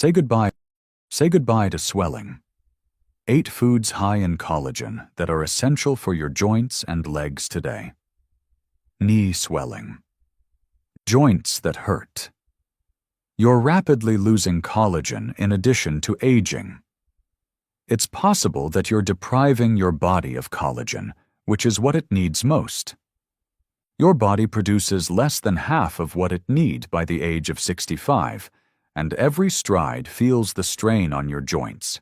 Say goodbye. Say goodbye to swelling. 8 foods high in collagen that are essential for your joints and legs today. Knee swelling. Joints that hurt. You're rapidly losing collagen in addition to aging. It's possible that you're depriving your body of collagen, which is what it needs most. Your body produces less than half of what it needs by the age of 65, and every stride feels the strain on your joints.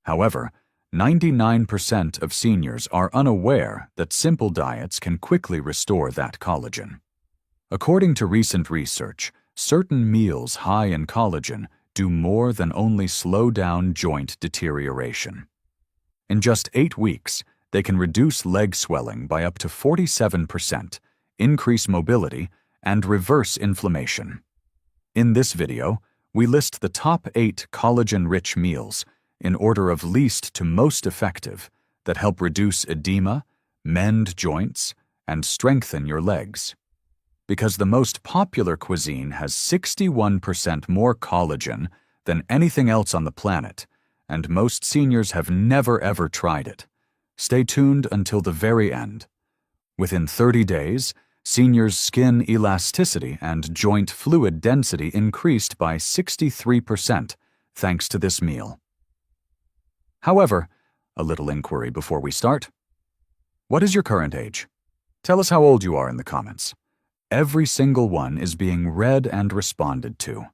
However, 99% of seniors are unaware that simple diets can quickly restore that collagen. According to recent research, certain meals high in collagen do more than only slow down joint deterioration. In just 8 weeks, they can reduce leg swelling by up to 47%, increase mobility, and reverse inflammation. In this video, we list the top 8 collagen-rich meals in order of least to most effective that help reduce edema, mend joints, and strengthen your legs. Because the most popular cuisine has 61% more collagen than anything else on the planet, and most seniors have never ever tried it. Stay tuned until the very end. Within 30 days, seniors' skin elasticity and joint fluid density increased by 63% thanks to this meal. However, a little inquiry before we start. What is your current age? Tell us how old you are in the comments. Every single one is being read and responded to.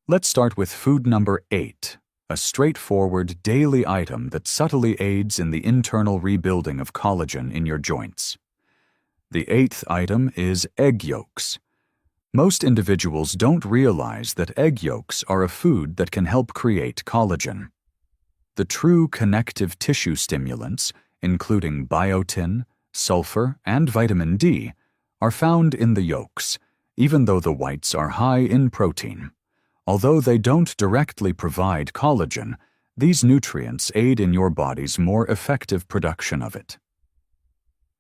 Let's start with food number 8, a straightforward daily item that subtly aids in the internal rebuilding of collagen in your joints. The 8th item is egg yolks. Most individuals don't realize that egg yolks are a food that can help create collagen. The true connective tissue stimulants, including biotin, sulfur, and vitamin D, are found in the yolks, even though the whites are high in protein. Although they don't directly provide collagen, these nutrients aid in your body's more effective production of it.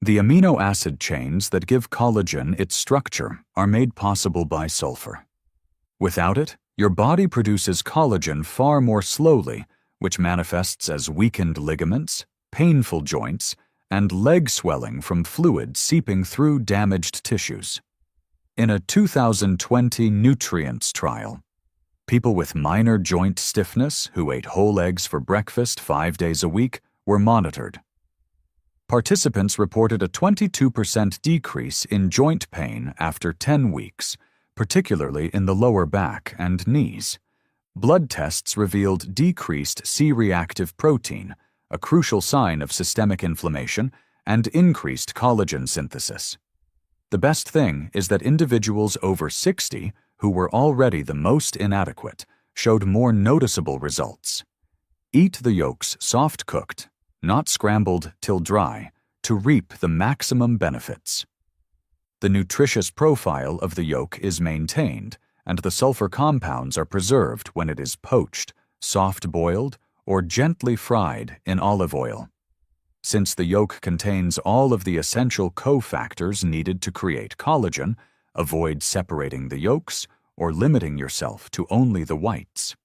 The amino acid chains that give collagen its structure are made possible by sulfur. Without it, your body produces collagen far more slowly, which manifests as weakened ligaments, painful joints, and leg swelling from fluid seeping through damaged tissues. In a 2020 nutrients trial, people with minor joint stiffness who ate whole eggs for breakfast 5 days a week were monitored. Participants reported a 22% decrease in joint pain after 10 weeks, particularly in the lower back and knees. Blood tests revealed decreased C-reactive protein, a crucial sign of systemic inflammation, and increased collagen synthesis. The best thing is that individuals over 60, who were already the most inadequate, showed more noticeable results. Eat the yolks soft-cooked, not scrambled till dry, to reap the maximum benefits. The nutritious profile of the yolk is maintained, and the sulfur compounds are preserved when it is poached, soft-boiled, or gently fried in olive oil. Since the yolk contains all of the essential cofactors needed to create collagen, avoid separating the yolks or limiting yourself to only the whites.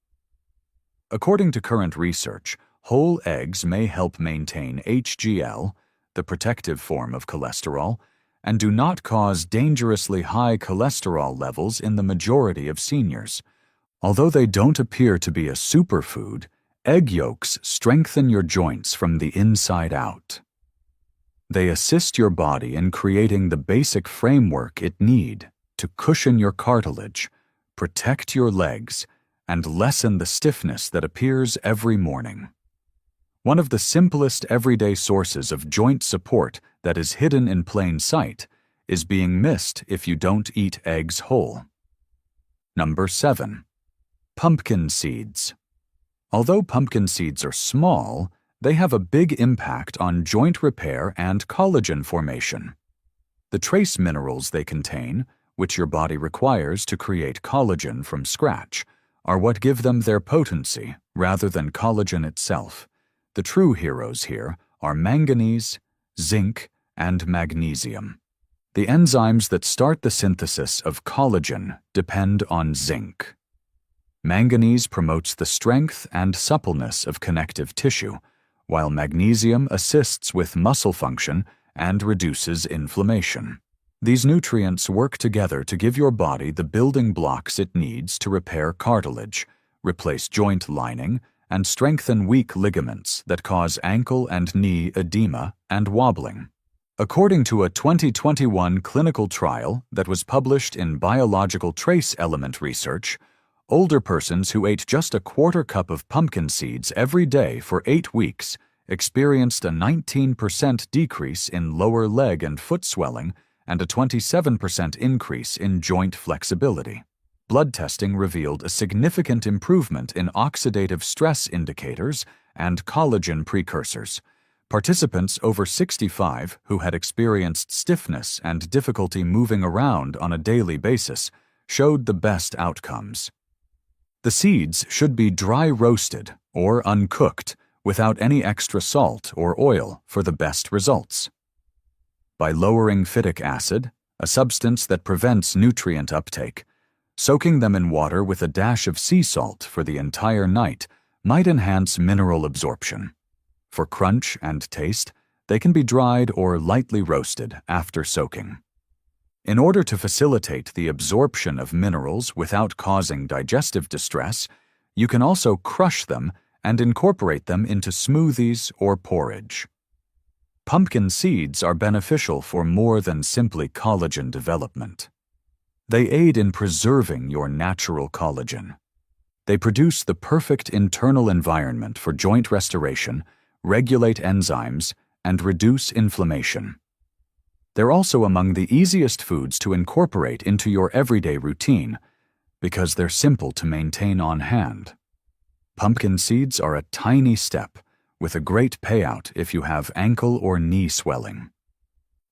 According to current research, whole eggs may help maintain HDL, the protective form of cholesterol, and do not cause dangerously high cholesterol levels in the majority of seniors. Although they don't appear to be a superfood, egg yolks strengthen your joints from the inside out. They assist your body in creating the basic framework it needs to cushion your cartilage, protect your legs, and lessen the stiffness that appears every morning. One of the simplest everyday sources of joint support that is hidden in plain sight is being missed if you don't eat eggs whole. Number 7. Pumpkin seeds. Although pumpkin seeds are small, they have a big impact on joint repair and collagen formation. The trace minerals they contain, which your body requires to create collagen from scratch, are what give them their potency rather than collagen itself. The true heroes here are manganese, zinc, and magnesium. The enzymes that start the synthesis of collagen depend on zinc. Manganese promotes the strength and suppleness of connective tissue, while magnesium assists with muscle function and reduces inflammation. These nutrients work together to give your body the building blocks it needs to repair cartilage, replace joint lining, and strengthen weak ligaments that cause ankle and knee edema and wobbling. According to a 2021 clinical trial that was published in Biological Trace Element Research, older persons who ate just a quarter cup of pumpkin seeds every day for 8 weeks experienced a 19% decrease in lower leg and foot swelling and a 27% increase in joint flexibility. Blood testing revealed a significant improvement in oxidative stress indicators and collagen precursors. Participants over 65 who had experienced stiffness and difficulty moving around on a daily basis showed the best outcomes. The seeds should be dry roasted or uncooked without any extra salt or oil for the best results. By lowering phytic acid, a substance that prevents nutrient uptake, soaking them in water with a dash of sea salt for the entire night might enhance mineral absorption. For crunch and taste, they can be dried or lightly roasted after soaking. In order to facilitate the absorption of minerals without causing digestive distress, you can also crush them and incorporate them into smoothies or porridge. Pumpkin seeds are beneficial for more than simply collagen development. They aid in preserving your natural collagen. They produce the perfect internal environment for joint restoration, regulate enzymes, and reduce inflammation. They're also among the easiest foods to incorporate into your everyday routine because they're simple to maintain on hand. Pumpkin seeds are a tiny step with a great payout if you have ankle or knee swelling.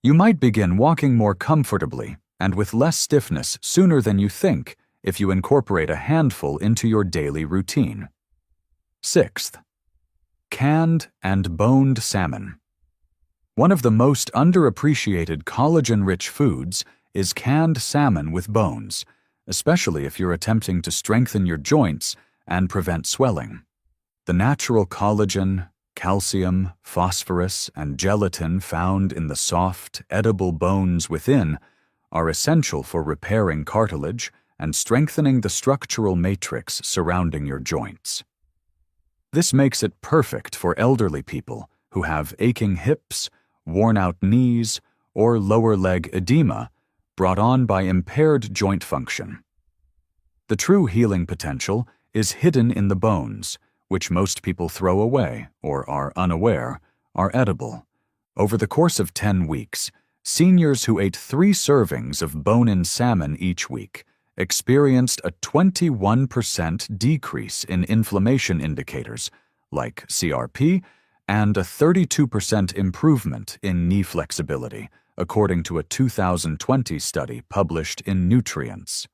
You might begin walking more comfortably and with less stiffness sooner than you think if you incorporate a handful into your daily routine. 6th, canned and boned salmon. One of the most underappreciated collagen-rich foods is canned salmon with bones, especially if you're attempting to strengthen your joints and prevent swelling. The natural collagen, calcium, phosphorus, and gelatin found in the soft, edible bones within are essential for repairing cartilage and strengthening the structural matrix surrounding your joints. This makes it perfect for elderly people who have aching hips, worn-out knees, or lower leg edema brought on by impaired joint function. The true healing potential is hidden in the bones, which most people throw away or are unaware, are edible. Over the course of 10 weeks, seniors who ate 3 servings of bone-in salmon each week experienced a 21% decrease in inflammation indicators, like CRP, and a 32% improvement in knee flexibility, according to a 2020 study published in Nutrients.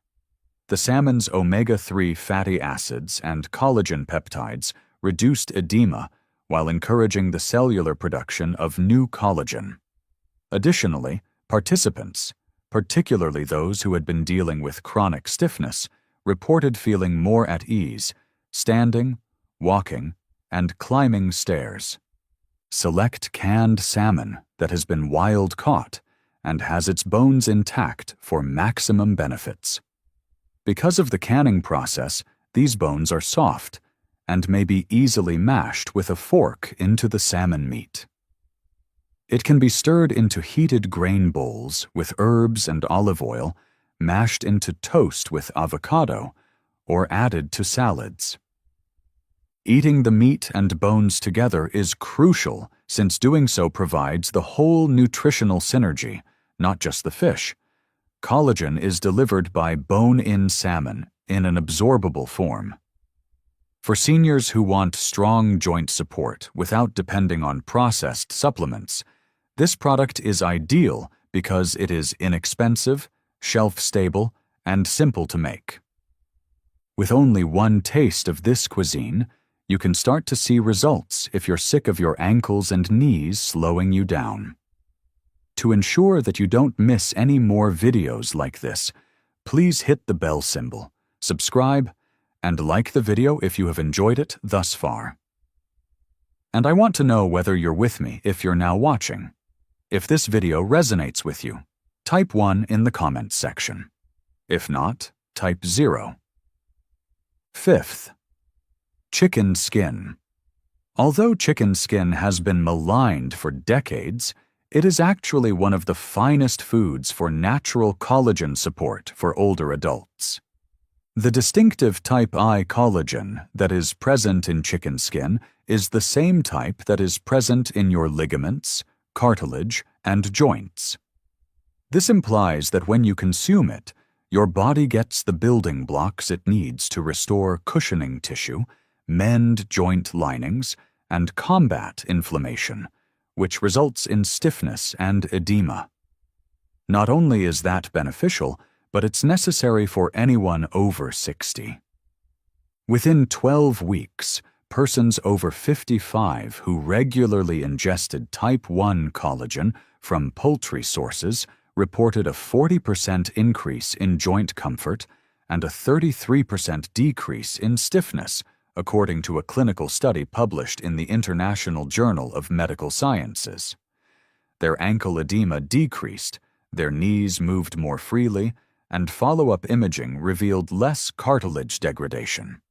The salmon's omega-3 fatty acids and collagen peptides reduced edema while encouraging the cellular production of new collagen. Additionally, participants, particularly those who had been dealing with chronic stiffness, reported feeling more at ease, standing, walking, and climbing stairs. Select canned salmon that has been wild-caught and has its bones intact for maximum benefits. Because of the canning process, these bones are soft and may be easily mashed with a fork into the salmon meat. It can be stirred into heated grain bowls with herbs and olive oil, mashed into toast with avocado, or added to salads. Eating the meat and bones together is crucial since doing so provides the whole nutritional synergy, not just the fish. Collagen is delivered by bone-in salmon in an absorbable form. For seniors who want strong joint support without depending on processed supplements, this product is ideal because it is inexpensive, shelf-stable, and simple to make. With only one taste of this cuisine, you can start to see results if you're sick of your ankles and knees slowing you down. To ensure that you don't miss any more videos like this, please hit the bell symbol, subscribe, and like the video if you have enjoyed it thus far. And I want to know whether you're with me if you're now watching. If this video resonates with you, type 1 in the comments section. If not, type 0. Fifth, chicken skin. Although chicken skin has been maligned for decades, it is actually one of the finest foods for natural collagen support for older adults. The distinctive type I collagen that is present in chicken skin is the same type that is present in your ligaments, cartilage, and joints. This implies that when you consume it, your body gets the building blocks it needs to restore cushioning tissue, mend joint linings, and combat inflammation, which results in stiffness and edema. Not only is that beneficial, but it's necessary for anyone over 60. Within 12 weeks, persons over 55 who regularly ingested type 1 collagen from poultry sources reported a 40% increase in joint comfort and a 33% decrease in stiffness, according to a clinical study published in the International Journal of Medical Sciences. Their ankle edema decreased, their knees moved more freely, and follow-up imaging revealed less cartilage degradation.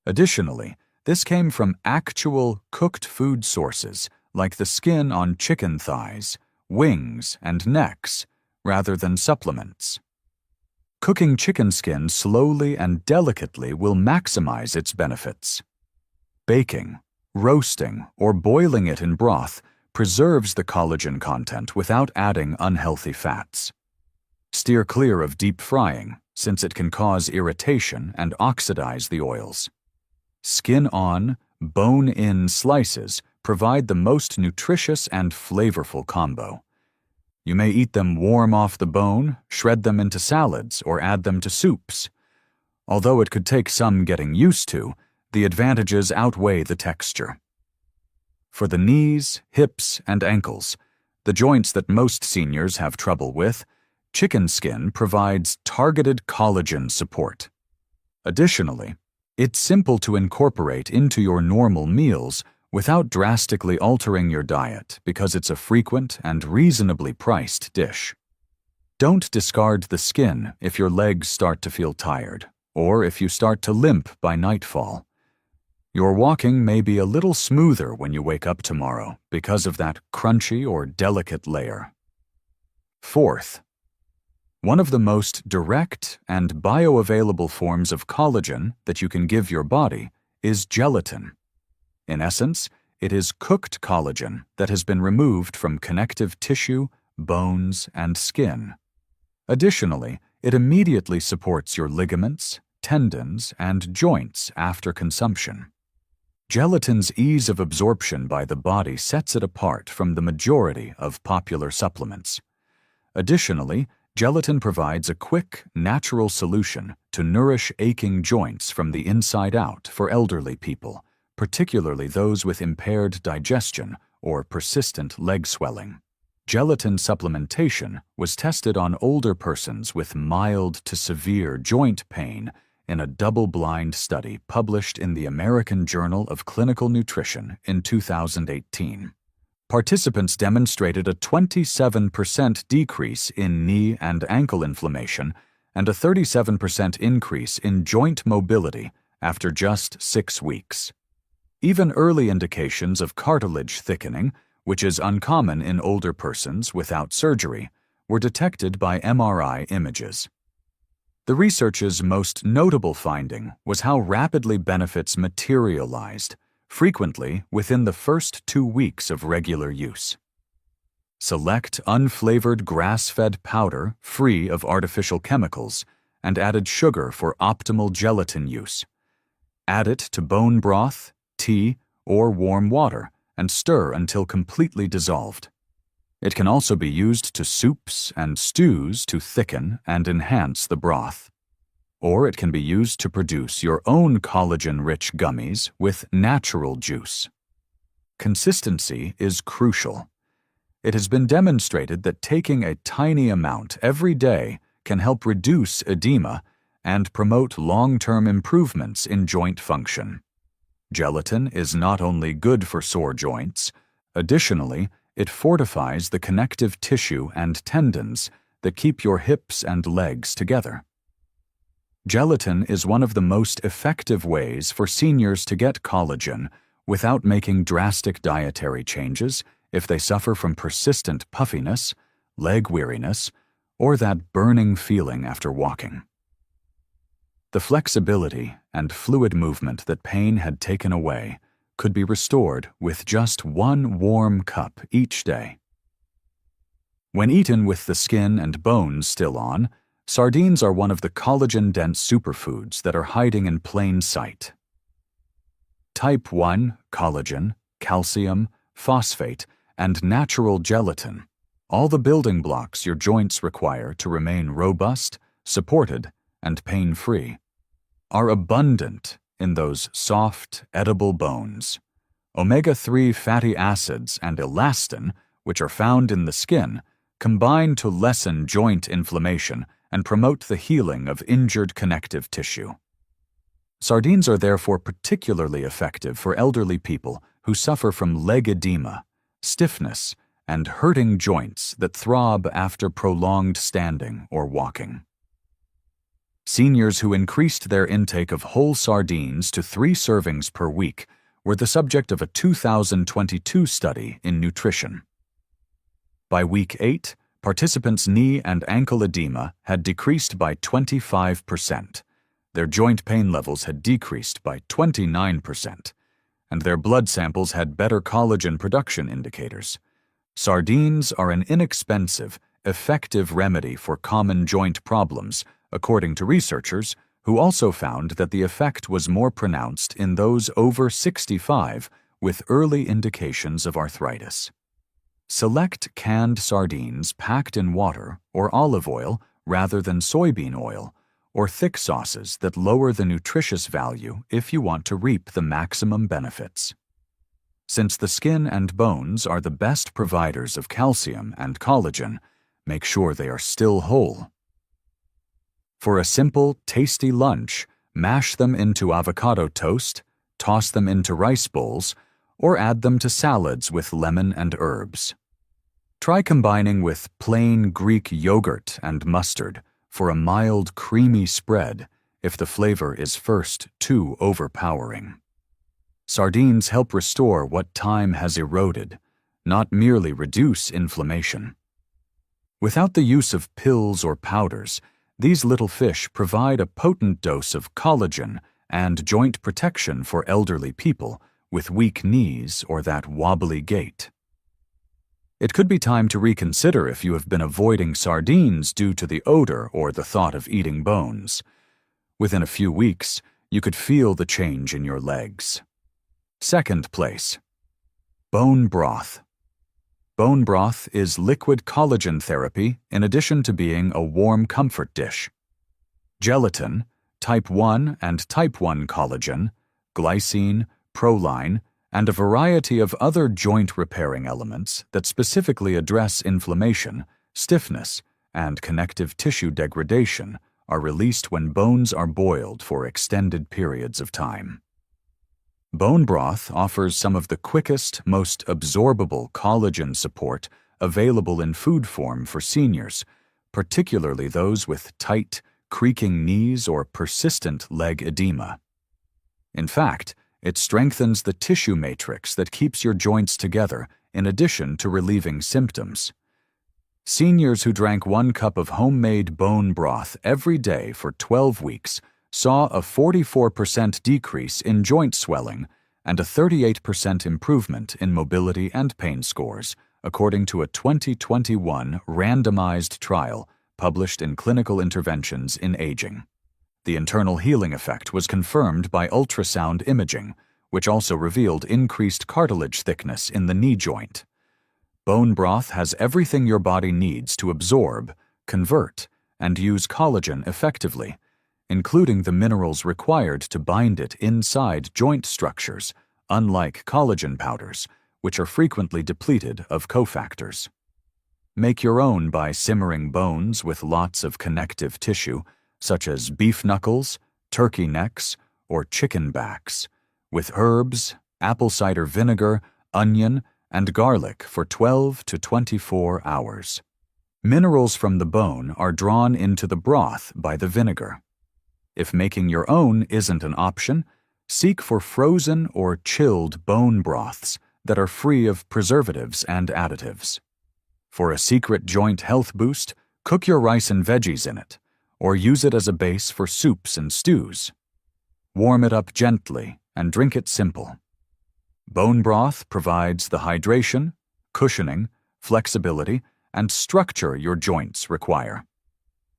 Additionally, this came from actual cooked food sources like the skin on chicken thighs, wings, and necks, rather than supplements. Cooking chicken skin slowly and delicately will maximize its benefits. Baking, roasting, or boiling it in broth preserves the collagen content without adding unhealthy fats. Steer clear of deep frying, since it can cause irritation and oxidize the oils. Skin-on, bone-in slices provide the most nutritious and flavorful combo. You may eat them warm off the bone, shred them into salads, or add them to soups. Although it could take some getting used to, the advantages outweigh the texture. For the knees, hips, and ankles, the joints that most seniors have trouble with, chicken skin provides targeted collagen support. Additionally, it's simple to incorporate into your normal meals without drastically altering your diet because it's a frequent and reasonably priced dish. Don't discard the skin if your legs start to feel tired, or if you start to limp by nightfall. Your walking may be a little smoother when you wake up tomorrow because of that crunchy or delicate layer. Fourth, one of the most direct and bioavailable forms of collagen that you can give your body is gelatin. In essence, it is cooked collagen that has been removed from connective tissue, bones, and skin. Additionally, it immediately supports your ligaments, tendons, and joints after consumption. Gelatin's ease of absorption by the body sets it apart from the majority of popular supplements. Additionally, gelatin provides a quick, natural solution to nourish aching joints from the inside out for elderly people, particularly those with impaired digestion or persistent leg swelling. Gelatin supplementation was tested on older persons with mild to severe joint pain in a double-blind study published in the American Journal of Clinical Nutrition in 2018. Participants demonstrated a 27% decrease in knee and ankle inflammation and a 37% increase in joint mobility after just 6 weeks. Even early indications of cartilage thickening, which is uncommon in older persons without surgery, were detected by MRI images. The research's most notable finding was how rapidly benefits materialized, frequently within the first 2 weeks of regular use. Select unflavored grass-fed powder free of artificial chemicals and added sugar for optimal gelatin use. Add it to bone broth, tea, or warm water and stir until completely dissolved. It can also be used to soups and stews to thicken and enhance the broth. Or it can be used to produce your own collagen-rich gummies with natural juice. Consistency is crucial. It has been demonstrated that taking a tiny amount every day can help reduce edema and promote long-term improvements in joint function. Gelatin is not only good for sore joints, additionally, it fortifies the connective tissue and tendons that keep your hips and legs together. Gelatin is one of the most effective ways for seniors to get collagen without making drastic dietary changes if they suffer from persistent puffiness, leg weariness, or that burning feeling after walking. The flexibility and fluid movement that pain had taken away could be restored with just one warm cup each day. When eaten with the skin and bones still on, sardines are one of the collagen-dense superfoods that are hiding in plain sight. Type 1 collagen, calcium, phosphate, and natural gelatin, all the building blocks your joints require to remain robust, supported, and pain-free, are abundant in those soft, edible bones. Omega-3 fatty acids and elastin, which are found in the skin, combine to lessen joint inflammation and promote the healing of injured connective tissue. Sardines are therefore particularly effective for elderly people who suffer from leg edema, stiffness, and hurting joints that throb after prolonged standing or walking. Seniors who increased their intake of whole sardines to 3 servings per week were the subject of a 2022 study in nutrition. By week 8, participants' knee and ankle edema had decreased by 25%, their joint pain levels had decreased by 29%, and their blood samples had better collagen production indicators. Sardines are an inexpensive, effective remedy for common joint problems, according to researchers who also found that the effect was more pronounced in those over 65 with early indications of arthritis. Select canned sardines packed in water or olive oil rather than soybean oil, or thick sauces that lower the nutritious value if you want to reap the maximum benefits. Since the skin and bones are the best providers of calcium and collagen, make sure they are still whole. For a simple, tasty lunch, mash them into avocado toast, toss them into rice bowls, or add them to salads with lemon and herbs. Try combining with plain Greek yogurt and mustard for a mild, creamy spread if the flavor is first too overpowering. Sardines help restore what time has eroded, not merely reduce inflammation. Without the use of pills or powders, these little fish provide a potent dose of collagen and joint protection for elderly people with weak knees or that wobbly gait. It could be time to reconsider if you have been avoiding sardines due to the odor or the thought of eating bones. Within a few weeks, you could feel the change in your legs. Second place. Bone broth. Bone broth is liquid collagen therapy in addition to being a warm comfort dish. Gelatin, type 1 and type 1 collagen, glycine, proline, and a variety of other joint-repairing elements that specifically address inflammation, stiffness, and connective tissue degradation are released when bones are boiled for extended periods of time. Bone broth offers some of the quickest, most absorbable collagen support available in food form for seniors, particularly those with tight, creaking knees or persistent leg edema. In fact, it strengthens the tissue matrix that keeps your joints together in addition to relieving symptoms. Seniors who drank 1 cup of homemade bone broth every day for 12 weeks saw a 44% decrease in joint swelling and a 38% improvement in mobility and pain scores, according to a 2021 randomized trial published in Clinical Interventions in Aging. The internal healing effect was confirmed by ultrasound imaging, which also revealed increased cartilage thickness in the knee joint. Bone broth has everything your body needs to absorb, convert, and use collagen effectively, including the minerals required to bind it inside joint structures, unlike collagen powders, which are frequently depleted of cofactors. Make your own by simmering bones with lots of connective tissue, such as beef knuckles, turkey necks, or chicken backs, with herbs, apple cider vinegar, onion, and garlic for 12 to 24 hours. Minerals from the bone are drawn into the broth by the vinegar. If making your own isn't an option, seek for frozen or chilled bone broths that are free of preservatives and additives. For a secret joint health boost, cook your rice and veggies in it, or use it as a base for soups and stews. Warm it up gently and drink it simple. Bone broth provides the hydration, cushioning, flexibility, and structure your joints require.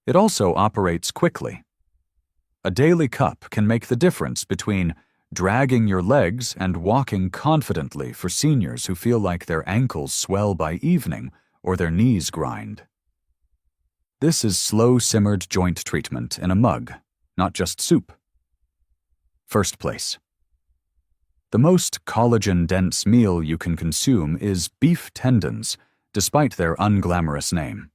It also operates quickly. A daily cup can make the difference between dragging your legs and walking confidently for seniors who feel like their ankles swell by evening or their knees grind. This is slow-simmered joint treatment in a mug, not just soup. First place. The most collagen-dense meal you can consume is beef tendons, despite their unglamorous name.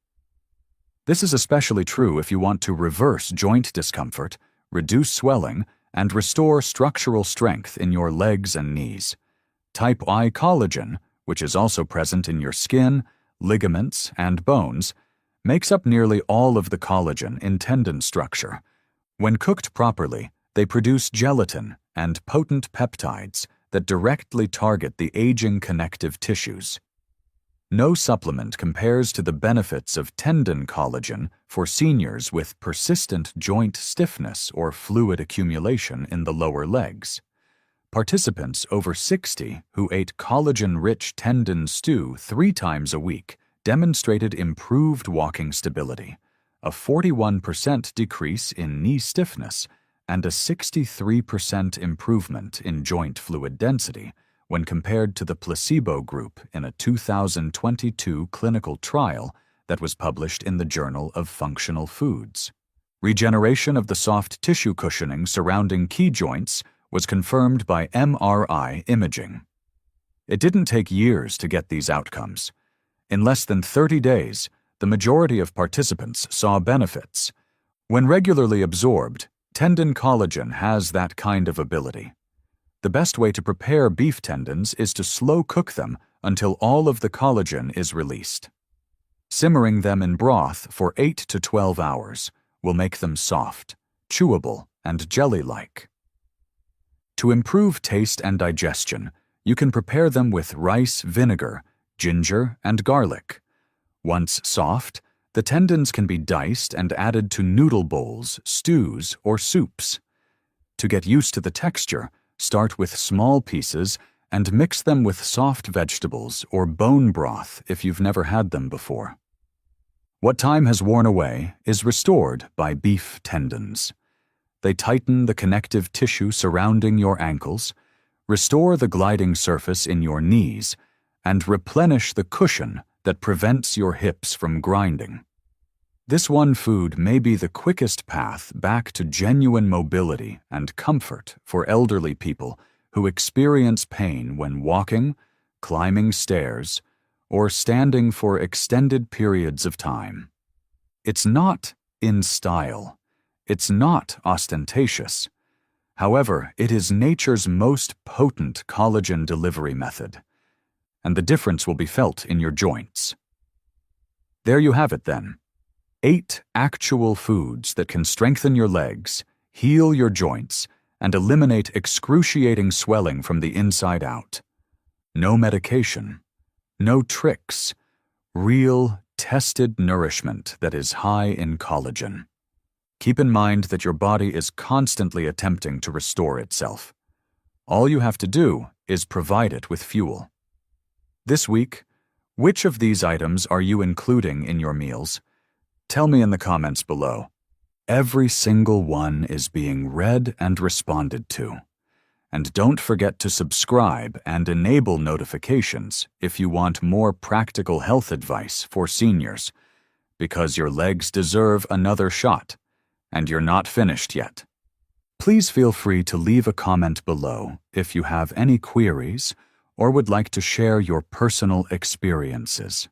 This is especially true if you want to reverse joint discomfort, reduce swelling, and restore structural strength in your legs and knees. Type I collagen, which is also present in your skin, ligaments, and bones, makes up nearly all of the collagen in tendon structure. When cooked properly, they produce gelatin and potent peptides that directly target the aging connective tissues. No supplement compares to the benefits of tendon collagen for seniors with persistent joint stiffness or fluid accumulation in the lower legs. Participants over 60 who ate collagen-rich tendon stew 3 times a week demonstrated improved walking stability, a 41% decrease in knee stiffness, and a 63% improvement in joint fluid density when compared to the placebo group in a 2022 clinical trial that was published in the Journal of Functional Foods. Regeneration of the soft tissue cushioning surrounding key joints was confirmed by MRI imaging. It didn't take years to get these outcomes. In less than 30 days, the majority of participants saw benefits. When regularly absorbed, tendon collagen has that kind of ability. The best way to prepare beef tendons is to slow cook them until all of the collagen is released. Simmering them in broth for 8 to 12 hours will make them soft, chewable, and jelly-like. To improve taste and digestion, you can prepare them with rice vinegar, ginger, and garlic. Once soft, the tendons can be diced and added to noodle bowls, stews, or soups. To get used to the texture, start with small pieces and mix them with soft vegetables or bone broth if you've never had them before. What time has worn away is restored by beef tendons. They tighten the connective tissue surrounding your ankles, restore the gliding surface in your knees, and replenish the cushion that prevents your hips from grinding. This one food may be the quickest path back to genuine mobility and comfort for elderly people who experience pain when walking, climbing stairs, or standing for extended periods of time. It's not in style. It's not ostentatious. However, it is nature's most potent collagen delivery method, and the difference will be felt in your joints. There you have it then. 8 actual foods that can strengthen your legs, heal your joints, and eliminate excruciating swelling from the inside out. No medication, no tricks, real, tested nourishment that is high in collagen. Keep in mind that your body is constantly attempting to restore itself. All you have to do is provide it with fuel. This week, which of these items are you including in your meals? Tell me in the comments below. Every single one is being read and responded to. And don't forget to subscribe and enable notifications if you want more practical health advice for seniors, because your legs deserve another shot, and you're not finished yet. Please feel free to leave a comment below if you have any queries or would like to share your personal experiences.